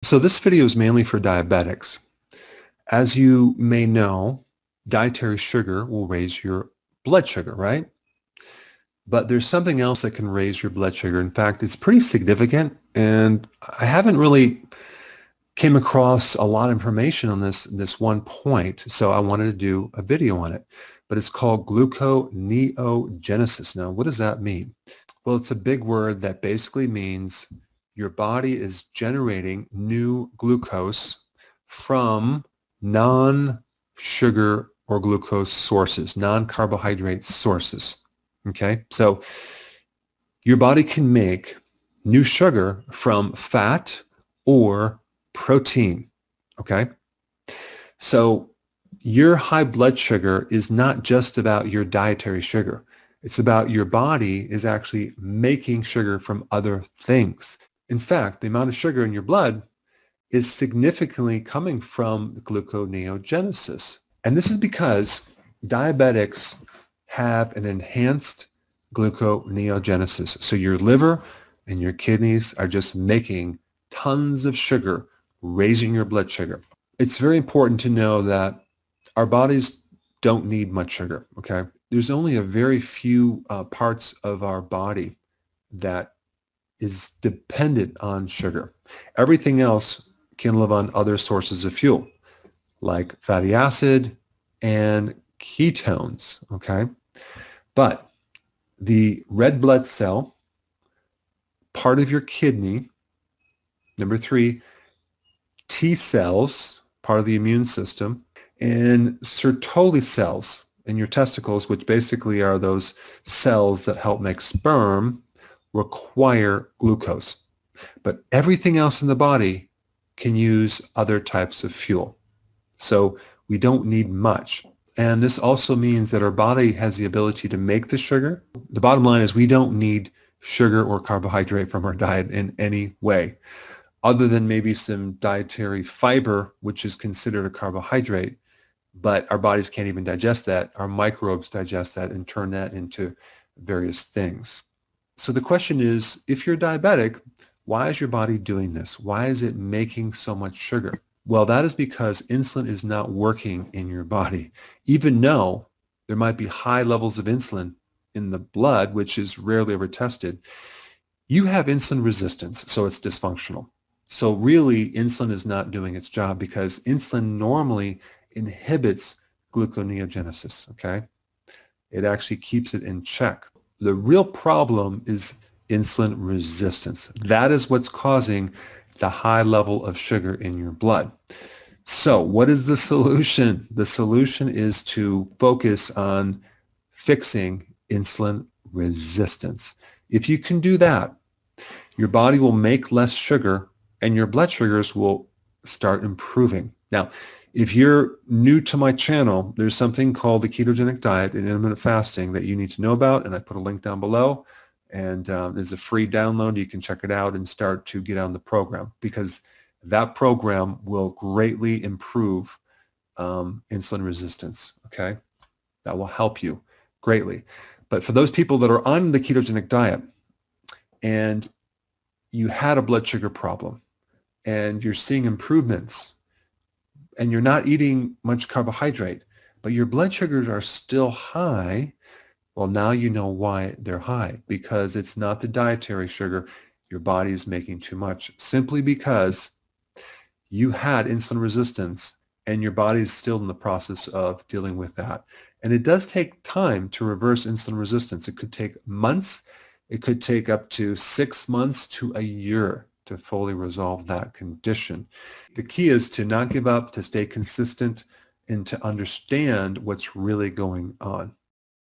So this video is mainly for diabetics. As you may know, dietary sugar will raise your blood sugar, right? But there's something else that can raise your blood sugar. In fact, it's pretty significant, and I haven't really came across a lot of information on this one point, so I wanted to do a video on it. But it's called gluconeogenesis. Now, what does that mean? Well, it's a big word that basically means your body is generating new glucose from non-sugar or glucose sources, non-carbohydrate sources. Okay, so your body can make new sugar from fat or protein. Okay, so your high blood sugar is not just about your dietary sugar. It's about your body is actually making sugar from other things. In fact, the amount of sugar in your blood is significantly coming from gluconeogenesis. And this is because diabetics have an enhanced gluconeogenesis. So your liver and your kidneys are just making tons of sugar, raising your blood sugar. It's very important to know that our bodies don't need much sugar, okay? There's only a very few parts of our body that is dependent on sugar. Everything else can live on other sources of fuel, like fatty acid and ketones, okay? But the red blood cell, part of your kidney, number 3, T cells, part of the immune system, and Sertoli cells in your testicles, which basically are those cells that help make sperm, require glucose. But everything else in the body can use other types of fuel. So we don't need much. And this also means that our body has the ability to make the sugar. The bottom line is we don't need sugar or carbohydrate from our diet in any way, other than maybe some dietary fiber, which is considered a carbohydrate, but our bodies can't even digest that. Our microbes digest that and turn that into various things. So the question is, if you're diabetic, why is your body doing this? Why is it making so much sugar? Well, that is because insulin is not working in your body. Even though there might be high levels of insulin in the blood, which is rarely ever tested, you have insulin resistance, so it's dysfunctional. So really, insulin is not doing its job because insulin normally inhibits gluconeogenesis, okay? It actually keeps it in check. The real problem is insulin resistance. That is what's causing the high level of sugar in your blood. So what is the solution? The solution is to focus on fixing insulin resistance. If you can do that, your body will make less sugar and your blood sugars will start improving. Now, if you're new to my channel, there's something called the ketogenic diet and intermittent fasting that you need to know about, and I put a link down below. And there's a free download. You can check it out and start to get on the program, because that program will greatly improve insulin resistance, okay? That will help you greatly. But for those people that are on the ketogenic diet and you had a blood sugar problem and you're seeing improvements and you're not eating much carbohydrate, but your blood sugars are still high, well, now you know why they're high, because it's not the dietary sugar. Your body is making too much simply because you had insulin resistance and your body is still in the process of dealing with that. And it does take time to reverse insulin resistance. It could take months. It could take up to 6 months to a year to fully resolve that condition. The key is to not give up, to stay consistent, and to understand what's really going on.